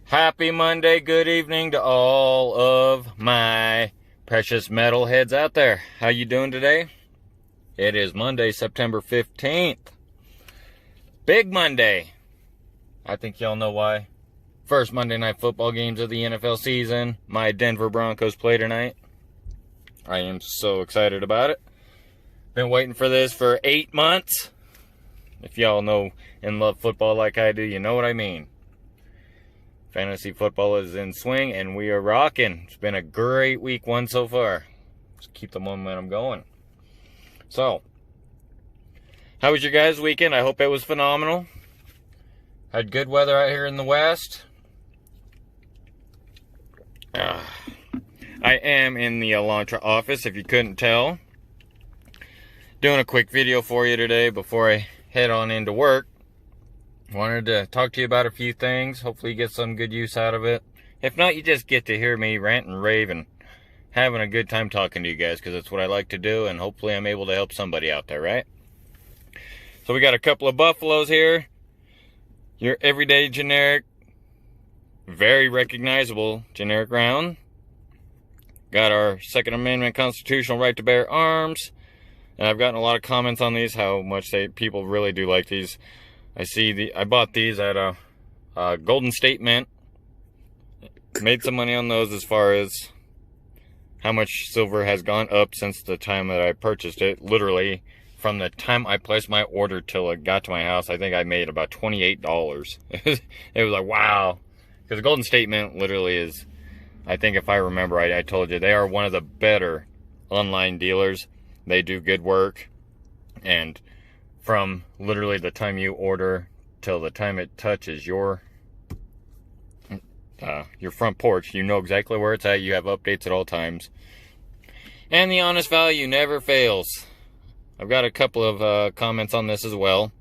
Happy Monday, good evening to all of my precious metalheads out there. How you doing today? It is Monday, September 15th. Big Monday. I think y'all know why. First Monday night football games of the NFL season. My Denver Broncos play tonight. I am so excited about it. Been waiting for this for 8 months. If y'all know and love football like I do, you know what I mean. Fantasy football is in swing, and we are rocking. It's been a great week one so far. Just keep the momentum going. So, how was your guys' weekend? I hope it was phenomenal. Had good weather out here in the West. I am in the Elantra office, if you couldn't tell. Doing a quick video for you today before I head on into work. Wanted to talk to you about a few things. Hopefully you get some good use out of it. If not, you just get to hear me rant and rave and having a good time talking to you guys, because that's what I like to do, and hopefully I'm able to help somebody out there, right? So we got a couple of buffaloes here. Your everyday generic, very recognizable generic round. Got our Second Amendment constitutional right to bear arms. And I've gotten a lot of comments on these, how much people really do like these. I bought these at a Golden State Mint. Made some money on those as far as how much silver has gone up since the time that I purchased it. Literally, from the time I placed my order till it got to my house, I think I made about $28. It was like, wow. Because Golden State Mint literally is, I think if I remember right, I told you, they are one of the better online dealers. They do good work. And from literally the time you order till the time it touches your front porch, you know exactly where it's at. You have updates at all times. And the honest value never fails. I've got a couple of comments on this as well.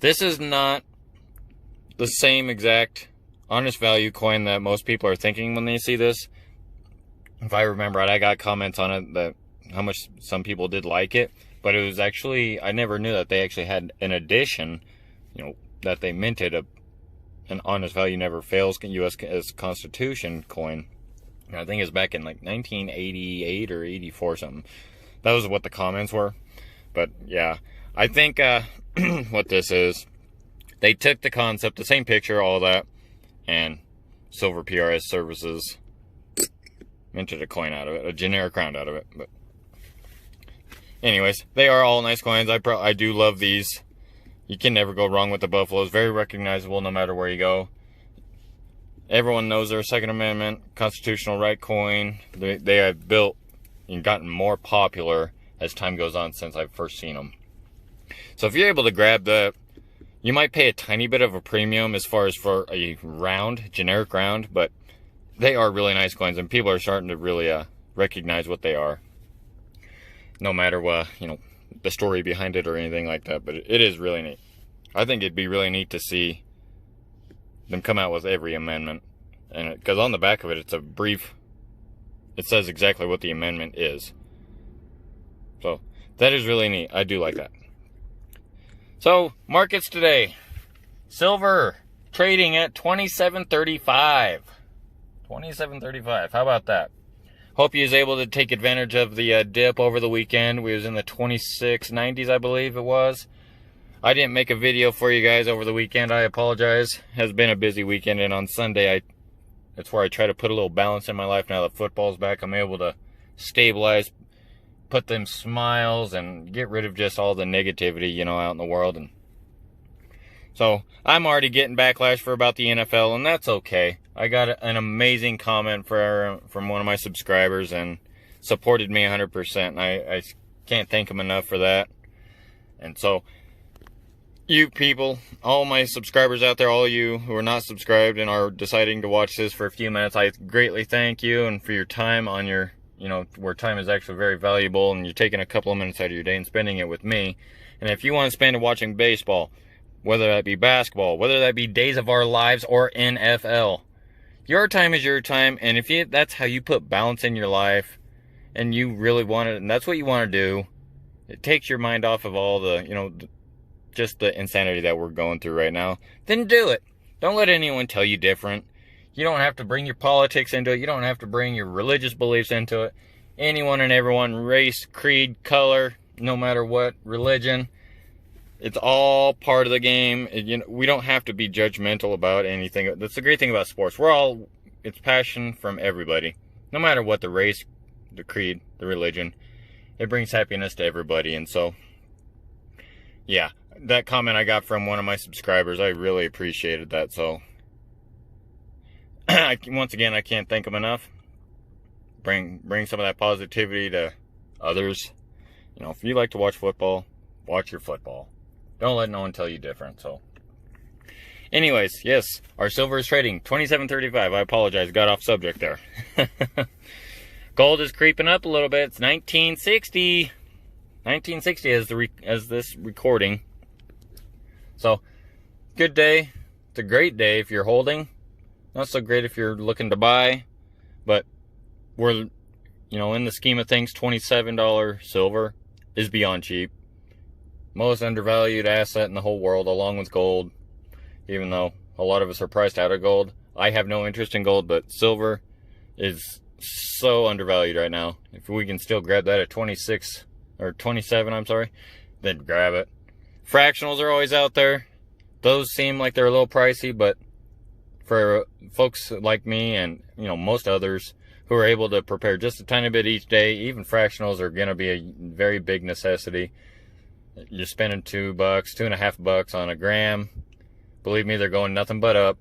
This is not the same exact honest value coin that most people are thinking when they see this. If I remember right, I got comments on it that how much some people did like it. But it was actually, I never knew that they actually had an edition, that they minted an honest value never fails U.S. Constitution coin. I think it was back in like 1988 or 84 something. That was what the comments were. But yeah, I think what this is, they took the concept, the same picture, all that, and Silver PRS Services minted a coin out of it, a generic round out of it. But anyways, they are all nice coins. I do love these. You can never go wrong with the buffaloes. Very recognizable no matter where you go. Everyone knows their Second Amendment constitutional right coin. They have built and gotten more popular as time goes on since I've first seen them. So if you're able to grab that, you might pay a tiny bit of a premium as far as for a round, generic round, but they are really nice coins, and people are starting to really recognize what they are. No matter what, the story behind it or anything like that, but it is really neat. I think it'd be really neat to see them come out with every amendment, and because on the back of it, it's a brief. It says exactly what the amendment is. So that is really neat. I do like that. So markets today, silver trading at $27.35. $27.35. How about that? Hope you was able to take advantage of the dip over the weekend. We was in the 2690s, I believe it was. I didn't make a video for you guys over the weekend. I apologize. It has been a busy weekend, and on Sunday, that's where I try to put a little balance in my life. Now that football's back, I'm able to stabilize, put them smiles, and get rid of just all the negativity, out in the world. And so I'm already getting backlash for about the NFL, and that's okay. I got an amazing comment from one of my subscribers and supported me 100%. And I can't thank him enough for that. And so, you people, all my subscribers out there, all of you who are not subscribed and are deciding to watch this for a few minutes, I greatly thank you, and for your time on your, where time is actually very valuable, and you're taking a couple of minutes out of your day and spending it with me. And if you want to spend it watching baseball, whether that be basketball, whether that be Days of Our Lives or NFL, your time is your time, and if that's how you put balance in your life, and you really want it, and that's what you want to do, it takes your mind off of all the, just the insanity that we're going through right now, then do it. Don't let anyone tell you different. You don't have to bring your politics into it. You don't have to bring your religious beliefs into it. Anyone and everyone, race, creed, color, no matter what, religion, it's all part of the game. We don't have to be judgmental about anything. That's the great thing about sports. It's passion from everybody. No matter what the race, the creed, the religion, it brings happiness to everybody. And so, yeah, that comment I got from one of my subscribers, I really appreciated that. So, once again, I can't thank them enough. Bring some of that positivity to others. If you like to watch football, watch your football. Don't let no one tell you different. So, anyways, yes, our silver is trading $27.35. I apologize, got off subject there. Gold is creeping up a little bit. It's 1960. 1960 as this recording. So, good day. It's a great day if you're holding. Not so great if you're looking to buy. But we're, in the scheme of things, $27 silver is beyond cheap. Most undervalued asset in the whole world, along with gold. Even though a lot of us are priced out of gold. I have no interest in gold, but silver is so undervalued right now. If we can still grab that at 26 or 27, I'm sorry, then grab it. Fractionals are always out there. Those seem like they're a little pricey, but for folks like me and most others who are able to prepare just a tiny bit each day, even fractionals are going to be a very big necessity. You're spending $2, $2.50 on a gram. Believe me, they're going nothing but up.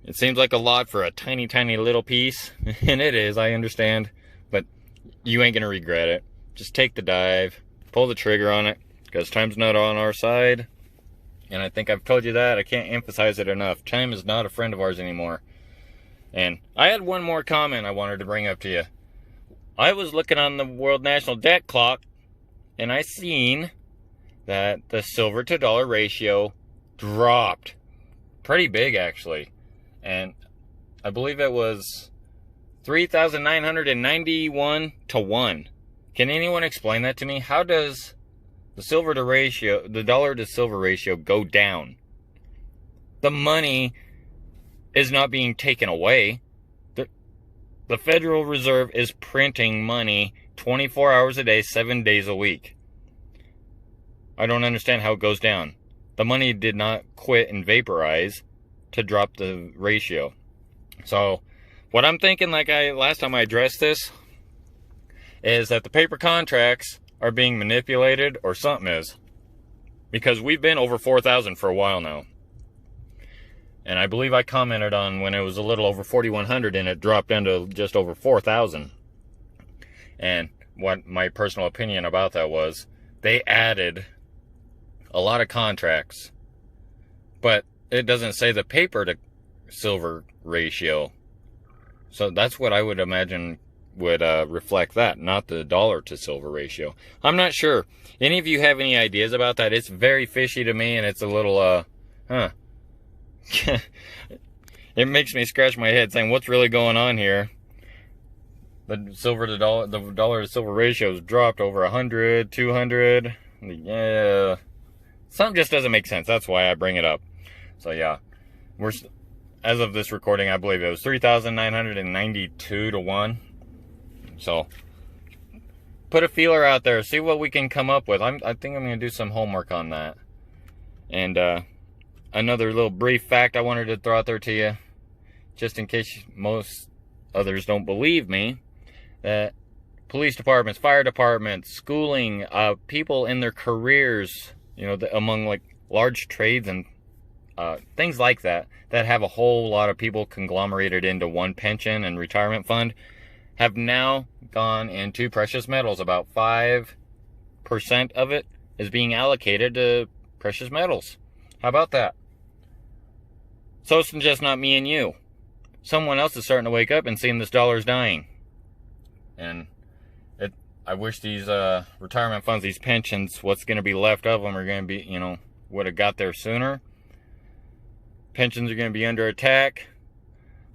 It seems like a lot for a tiny, tiny little piece, and it is, I understand, but you ain't going to regret it. Just take the dive, pull the trigger on it, because time's not on our side, and I think I've told you that. I can't emphasize it enough. Time is not a friend of ours anymore. And I had one more comment I wanted to bring up to you. I was looking on the World National Debt Clock, and I seen that the silver to dollar ratio dropped pretty big, actually. And I believe it was 3,991 to 1. Can anyone explain that to me? How does the dollar to silver ratio go down? The money is not being taken away. The Federal Reserve is printing money 24 hours a day, 7 days a week. I don't understand how it goes down. The money did not quit and vaporize to drop the ratio. So, what I'm thinking, last time I addressed this, is that the paper contracts are being manipulated, or something is. Because we've been over 4,000 for a while now. And I believe I commented on when it was a little over 4,100 and it dropped into just over 4,000. And what my personal opinion about that was, they added a lot of contracts, but it doesn't say the paper to silver ratio. So that's what I would imagine would reflect that, not the dollar to silver ratio. I'm not sure. Any of you have any ideas about that? It's very fishy to me, and it's a little, it makes me scratch my head saying, what's really going on here? The dollar to silver ratio has dropped over 100, 200. Yeah, something just doesn't make sense. That's why I bring it up. So yeah, as of this recording, I believe it was 3,992 to 1. So put a feeler out there, see what we can come up with. I think I'm going to do some homework on that. And another little brief fact I wanted to throw out there to you, just in case most others don't believe me, that police departments, fire departments, schooling, people in their careers, among large trades and things like that have a whole lot of people conglomerated into one pension and retirement fund, have now gone into precious metals. About 5% of it is being allocated to precious metals. How about that? So it's just not me and you. Someone else is starting to wake up and seeing this dollar's dying. And I wish these retirement funds, these pensions, what's going to be left of them are going to be, would have got there sooner. Pensions are going to be under attack.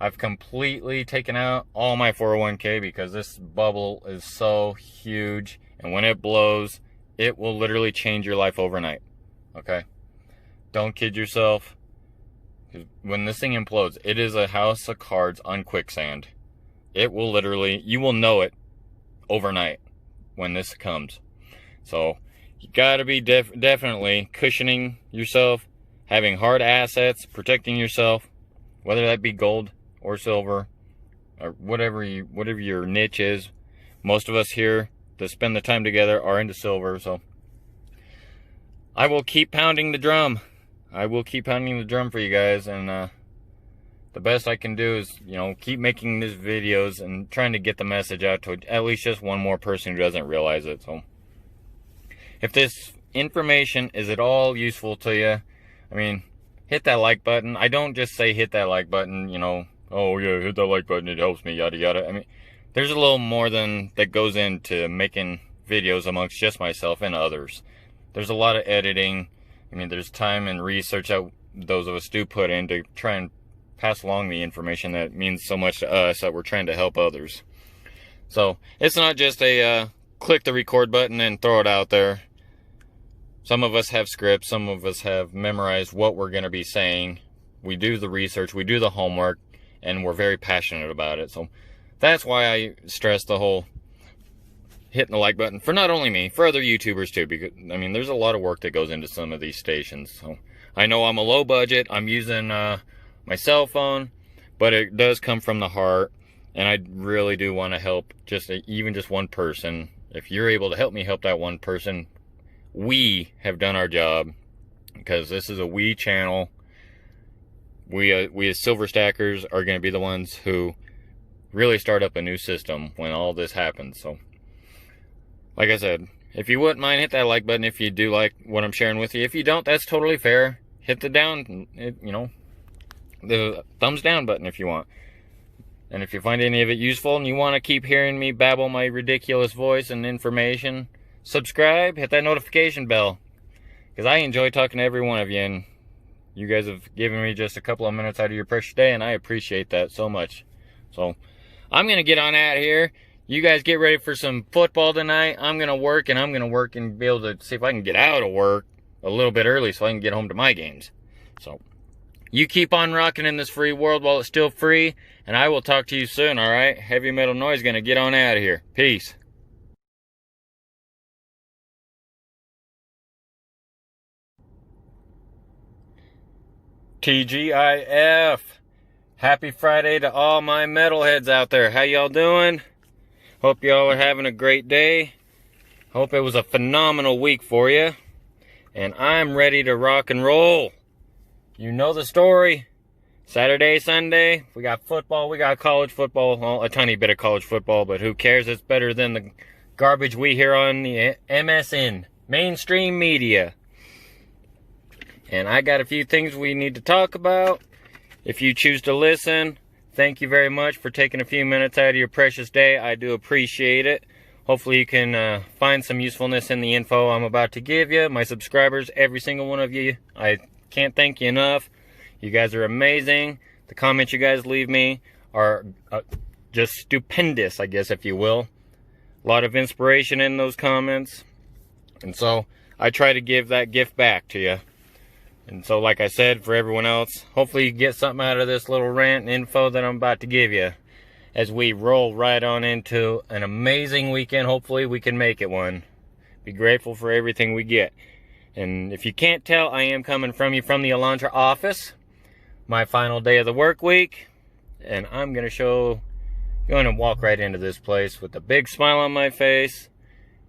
I've completely taken out all my 401k because this bubble is so huge. And when it blows, it will literally change your life overnight. Okay? Don't kid yourself. When this thing implodes, it is a house of cards on quicksand. It will literally, you will know it overnight when this comes. So you gotta be definitely cushioning yourself, having hard assets, protecting yourself, whether that be gold or silver or whatever your niche is. Most of us here that spend the time together are into silver, so I will keep pounding the drum. I will keep pounding the drum for you guys, and the best I can do is, keep making these videos and trying to get the message out to at least just one more person who doesn't realize it. So if this information is at all useful to you, I mean, hit that like button. I don't just say hit that like button, oh yeah, hit that like button, it helps me, yada yada. I mean, there's a little more than that goes into making videos amongst just myself and others. There's a lot of editing. I mean, there's time and research that those of us do put in to try and pass along the information that means so much to us that we're trying to help others. So it's not just a click the record button and throw it out there. Some of us have scripts, some of us have memorized what we're going to be saying. We do the research, we do the homework, and we're very passionate about it. So that's why I stress the whole hitting the like button for not only me, for other YouTubers too, because I mean, there's a lot of work that goes into some of these stations. So I know I'm a low budget, I'm using my cell phone, but it does come from the heart, and I really do want to help even just one person. If you're able to help me help that one person, we have done our job, because this is a we channel. We as silver stackers are going to be the ones who really start up a new system when all this happens. So like I said, if you wouldn't mind, hit that like button if you do like what I'm sharing with you. If you don't, that's totally fair. Hit the the thumbs down button if you want. And if you find any of it useful and you want to keep hearing me babble my ridiculous voice and information, subscribe, hit that notification bell. Because I enjoy talking to every one of you, and you guys have given me just a couple of minutes out of your precious day, and I appreciate that so much. So I'm going to get on out of here. You guys get ready for some football tonight. I'm going to work and be able to see if I can get out of work a little bit early so I can get home to my games. So you keep on rocking in this free world while it's still free, and I will talk to you soon, all right? Heavy Metal Noise going to get on out of here. Peace. TGIF. Happy Friday to all my metalheads out there. How y'all doing? Hope y'all are having a great day. Hope it was a phenomenal week for you. And I'm ready to rock and roll. You know the story. Saturday, Sunday, we got football, we got college football. Well, a tiny bit of college football, but who cares? It's better than the garbage we hear on the MSN, mainstream media. And I got a few things we need to talk about. If you choose to listen, thank you very much for taking a few minutes out of your precious day. I do appreciate it. Hopefully you can find some usefulness in the info I'm about to give you. My subscribers, every single one of you, I can't thank you enough. You guys are amazing. The comments you guys leave me are just stupendous, I guess, if you will. A lot of inspiration in those comments. And so I try to give that gift back to you. And so, like I said, for everyone else, hopefully you get something out of this little rant and info that I'm about to give you as we roll right on into an amazing weekend. Hopefully we can make it one. Be grateful for everything we get. And if you can't tell, I am coming from you from the Elantra office. My final day of the work week. And I'm going to walk right into this place with a big smile on my face.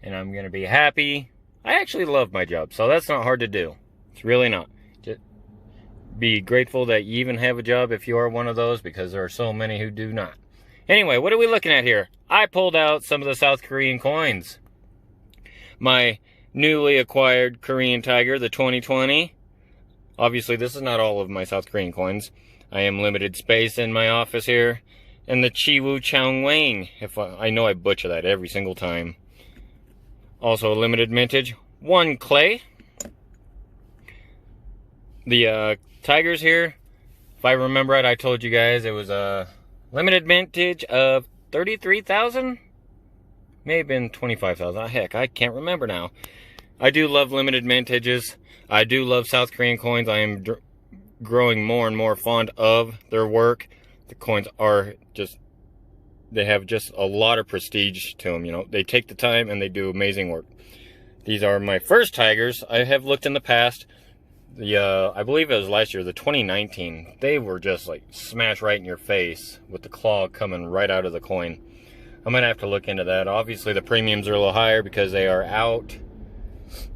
And I'm going to be happy. I actually love my job, so that's not hard to do. It's really not. Just be grateful that you even have a job if you are one of those, because there are so many who do not. Anyway, what are we looking at here? I pulled out some of the South Korean coins. My newly acquired Korean Tiger, the 2020. Obviously, this is not all of my South Korean coins. I am limited space in my office here. And the Chiwu Changwang. I know I butcher that every single time. Also a limited mintage. One clay. The Tigers here, if I remember right, I told you guys it was a limited mintage of 33,000? May have been 25,000. Heck, I can't remember now. I do love limited mintages. I do love South Korean coins. I am growing more and more fond of their work. The coins are just, they have just a lot of prestige to them. You know, they take the time and they do amazing work. These are my first Tigers. I have looked in the past. I believe it was last year, the 2019. They were just like smashed right in your face with the claw coming right out of the coin. I'm gonna have to look into that. Obviously, the premiums are a little higher because they are out.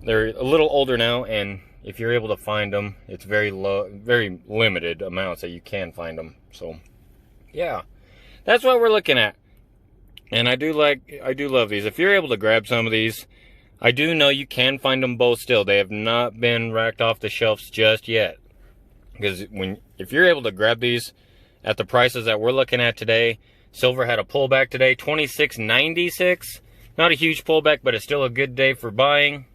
They're a little older now, and if you're able to find them, it's very low, very limited amounts that you can find them. So, yeah, that's what we're looking at. And I do love these. If you're able to grab some of these, I do know you can find them both still. They have not been racked off the shelves just yet. Because if you're able to grab these at the prices that we're looking at today, silver had a pullback today, $26.96. Not a huge pullback, but it's still a good day for buying.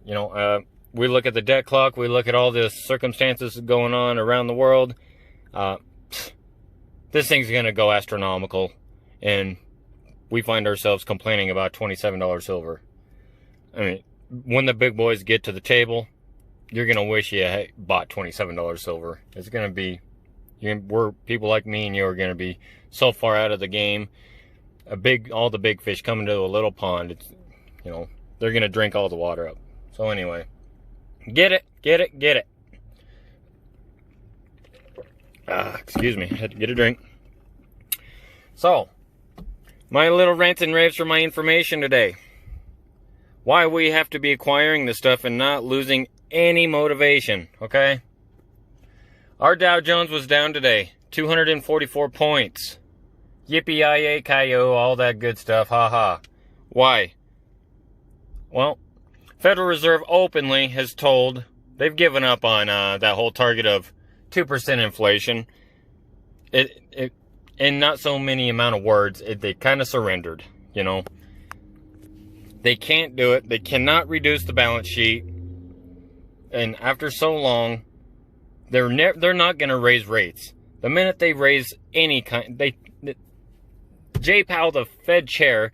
You know, we look at the debt clock, we look at all the circumstances going on around the world. This thing's going to go astronomical. And we find ourselves complaining about $27 silver. I mean, when the big boys get to the table, you're going to wish you had bought $27 silver. It's going to be, people like me and you are going to be so far out of the game. All the big fish coming to a little pond, it's, you know, they're going to drink all the water up. So anyway, get it. Excuse me, I had to get a drink. So, my little rants and raves for my information today. Why we have to be acquiring this stuff and not losing any motivation, okay? Our Dow Jones was down today, 244 points. Yippee-yi-yi-ki-yo, all that good stuff, ha-ha. Why? Well, Federal Reserve openly has told, they've given up on that whole target of 2% inflation. In not so many amount of words, they kind of surrendered, you know. They can't do it. They cannot reduce the balance sheet. And after so long, they're not going to raise rates. The minute they raise any kind, Jay Powell, the Fed chair,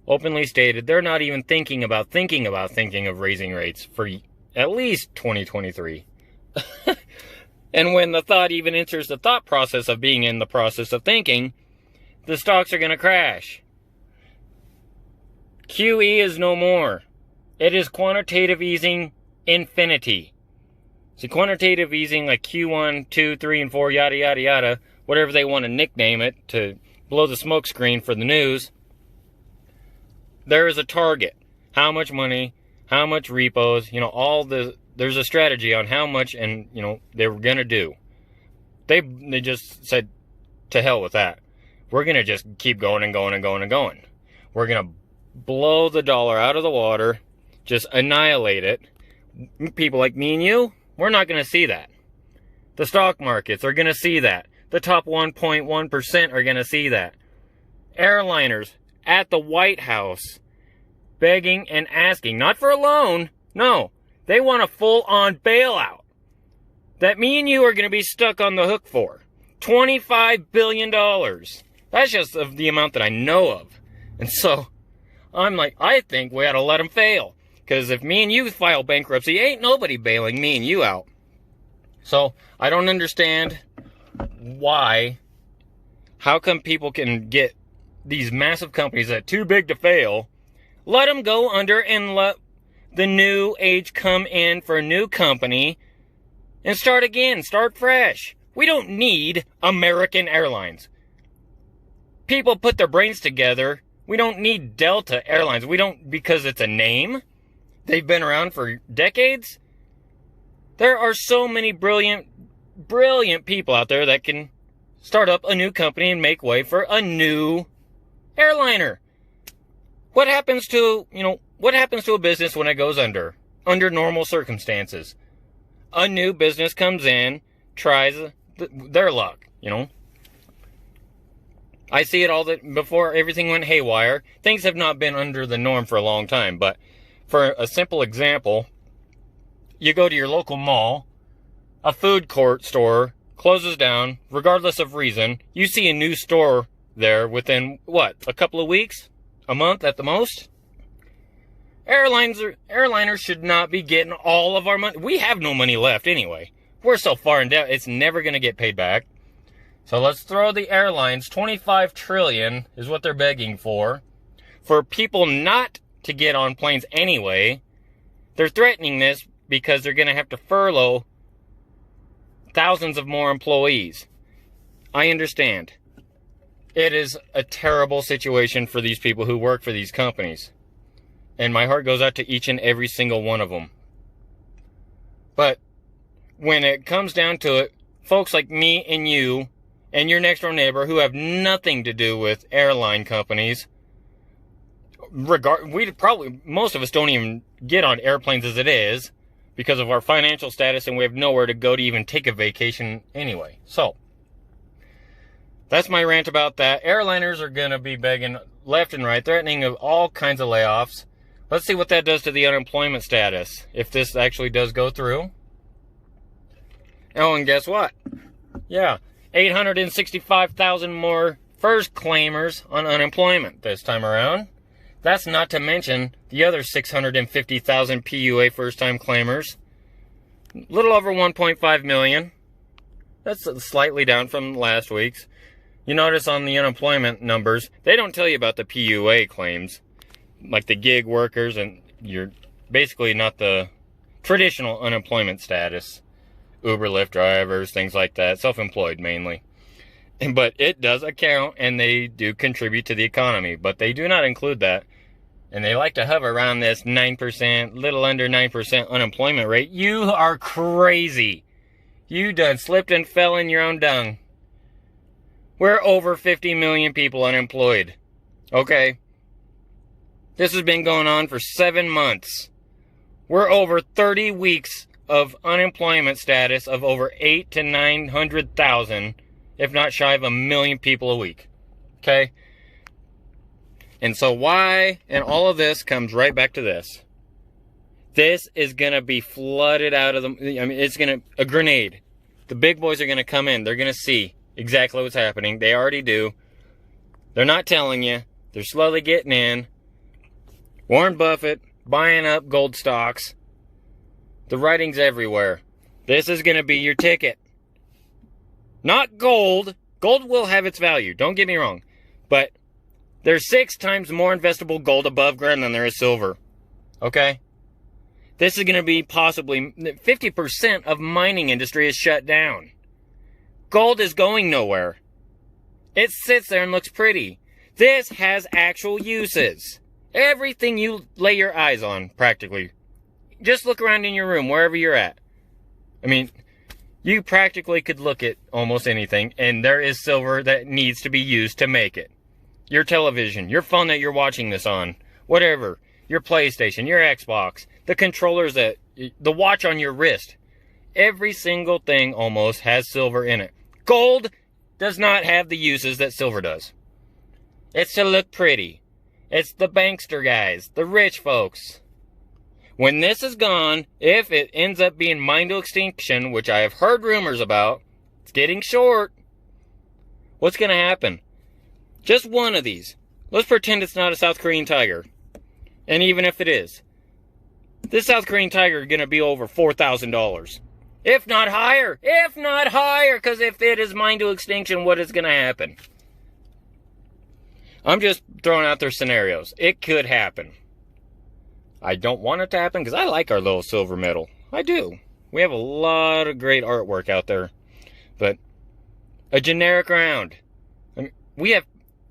openly stated they're not even thinking of raising rates for at least 2023. And when the thought even enters the thought process of being in the process of thinking, the stocks are going to crash. QE is no more. It is quantitative easing infinity. So quantitative easing like Q1, 2, 3, and 4, yada, yada, yada, whatever they want to nickname it to blow the smoke screen for the news. There is a target. How much money, how much repos, you know, there's a strategy on how much, and, you know, they were going to do. They just said, to hell with that. We're going to just keep going and going and going and going. We're going to blow the dollar out of the water, just annihilate it. People like me and you, we're not going to see that. The stock markets are going to see that. The top 1.1% are going to see that. Airliners at the White House begging and asking, not for a loan, no, they want a full-on bailout that me and you are going to be stuck on the hook for. $25 billion. That's just the amount that I know of. And so, I'm like, I think we ought to let them fail. Because if me and you file bankruptcy, ain't nobody bailing me and you out. So, I don't understand how come people can get these massive companies that are too big to fail, let them go under and let the new age come in for a new company and start again, start fresh. We don't need American Airlines. People put their brains together. We don't need Delta Airlines. We don't, because it's a name. They've been around for decades. There are so many brilliant people out there that can start up a new company and make way for a new airliner. What happens to a business when it goes under normal circumstances? A new business comes in, tries their luck, you know. I see it before everything went haywire. Things have not been under the norm for a long time, but for a simple example, you go to your local mall, a food court store closes down, regardless of reason. You see a new store there within, a couple of weeks? A month at the most? Airliners should not be getting all of our money. We have no money left anyway. We're so far in debt, it's never going to get paid back. So let's throw the airlines. $25 trillion is what they're begging for people not to get on planes anyway. They're threatening this because they're going to have to furlough thousands of more employees. I understand. It is a terrible situation for these people who work for these companies. And my heart goes out to each and every single one of them. But when it comes down to it, folks like me and you and your next door neighbor who have nothing to do with airline companies, most of us don't even get on airplanes as it is because of our financial status, and we have nowhere to go to even take a vacation anyway. So that's my rant about that. Airliners are going to be begging left and right, threatening of all kinds of layoffs. Let's see what that does to the unemployment status if this actually does go through. Oh, and guess what? Yeah, 865,000 more first claimers on unemployment this time around. That's not to mention the other 650,000 PUA first-time claimers. A little over 1.5 million. That's slightly down from last week's. You notice on the unemployment numbers, they don't tell you about the PUA claims, like the gig workers, and you're basically not the traditional unemployment status. Uber, Lyft drivers, things like that, self-employed mainly. But it does account, and they do contribute to the economy, but they do not include that. And they like to hover around this 9%, little under 9% unemployment rate. You are crazy. You done slipped and fell in your own dung. We're over 50 million people unemployed. Okay? This has been going on for 7 months. We're over 30 weeks of unemployment status of over 800,000 to 900,000, if not shy of 1 million people a week. Okay? And so why, and all of this comes right back to this. This is going to be flooded out of it's going to, a grenade. The big boys are going to come in. They're going to see exactly what's happening. They already do. They're not telling you. They're slowly getting in. Warren Buffett buying up gold stocks. The writing's everywhere. This is going to be your ticket. Not gold. Gold will have its value. Don't get me wrong. But there's 6 times more investable gold above ground than there is silver. Okay? This is going to be possibly 50% of mining industry is shut down. Gold is going nowhere. It sits there and looks pretty. This has actual uses. Everything you lay your eyes on, practically. Just look around in your room, wherever you're at. I mean, you practically could look at almost anything, and there is silver that needs to be used to make it. Your television, your phone that you're watching this on, whatever, your PlayStation, your Xbox, the controllers the watch on your wrist. Every single thing almost has silver in it. Gold does not have the uses that silver does. It's to look pretty. It's the bankster guys, the rich folks. When this is gone, if it ends up being mined to extinction, which I have heard rumors about, it's getting short, what's going to happen? Just one of these. Let's pretend it's not a South Korean tiger. And even if it is, this South Korean tiger is going to be over $4,000. If not higher. If not higher. Because if it is mined to extinction, what is going to happen? I'm just throwing out their scenarios. It could happen. I don't want it to happen because I like our little silver medal. I do. We have a lot of great artwork out there. But a generic round. I mean, we have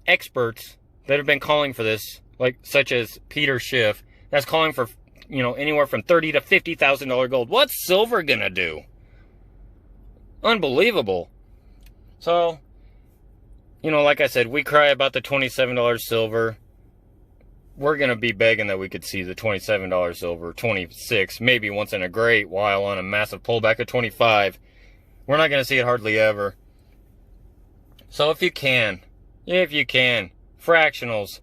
experts that have been calling for this, like such as Peter Schiff, that's calling for, anywhere from $30,000 to $50,000 gold. What's silver gonna do? Unbelievable. So, like I said, we cry about the $27 silver. We're gonna be begging that we could see the $27 silver, 26, maybe once in a great while on a massive pullback of 25. We're not gonna see it hardly ever. So if you can, fractionals,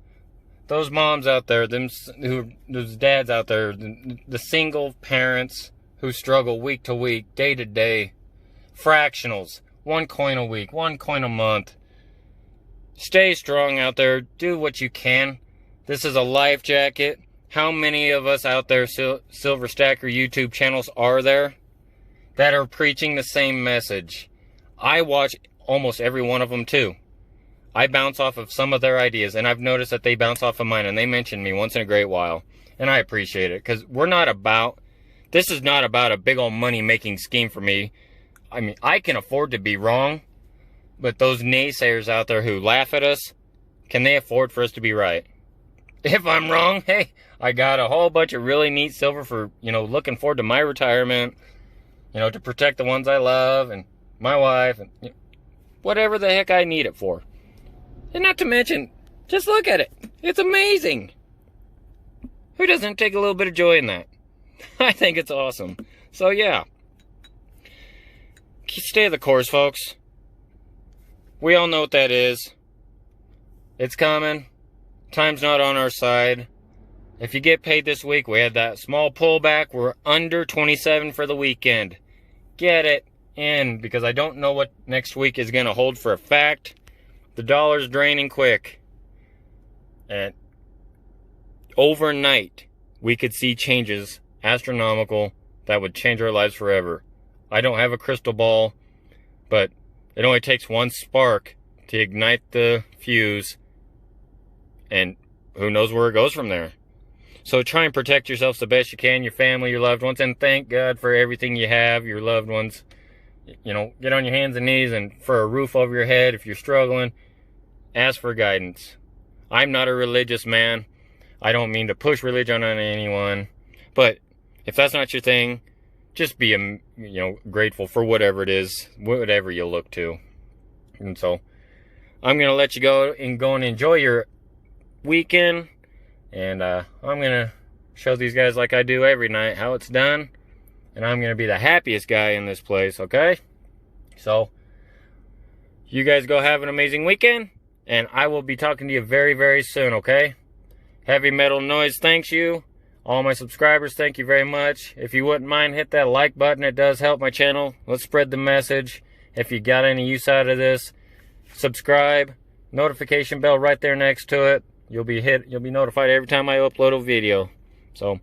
those moms out there, those dads out there, the single parents who struggle week to week, day to day, fractionals, 1 coin a week, 1 coin a month. Stay strong out there. Do what you can. This is a life jacket. How many of us out there, Silver Stacker YouTube channels, are there? that are preaching the same message. I watch almost every one of them too. I bounce off of some of their ideas, and I've noticed that they bounce off of mine, and they mention me once in a great while. And I appreciate it, because this is not about a big old money-making scheme for me. I mean, I can afford to be wrong, but those naysayers out there who laugh at us, can they afford for us to be right? If I'm wrong, hey, I got a whole bunch of really neat silver for, looking forward to my retirement, to protect the ones I love, and my wife, and whatever the heck I need it for. And not to mention, just look at it. It's amazing. Who doesn't take a little bit of joy in that? I think it's awesome. So yeah. Stay the course, folks. We all know what that is. It's coming. Time's not on our side. If you get paid this week, we had that small pullback. We're under 27 for the weekend. Get it in, because I don't know what next week is going to hold for a fact. The dollar's draining quick. And overnight, we could see changes, astronomical, that would change our lives forever. I don't have a crystal ball, but it only takes one spark to ignite the fuse, and who knows where it goes from there. So try and protect yourselves the best you can, your family, your loved ones, and thank God for everything you have, your loved ones. Get on your hands and knees, and for a roof over your head, if you're struggling, ask for guidance. I'm not a religious man. I don't mean to push religion on anyone, but if that's not your thing, just be, grateful for whatever it is, whatever you look to. And so, I'm going to let you go and enjoy your weekend. And I'm going to show these guys, like I do every night, how it's done. And I'm going to be the happiest guy in this place, okay? So, you guys go have an amazing weekend. And I will be talking to you very, very soon, okay? Heavy Metal Noise thanks you. All my subscribers, thank you very much. If you wouldn't mind, hit that like button. It does help my channel. Let's spread the message. If you got any use out of this, subscribe. Notification bell right there next to it. You'll be notified every time I upload a video. So,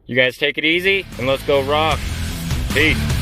you guys take it easy, and let's go rock. Peace.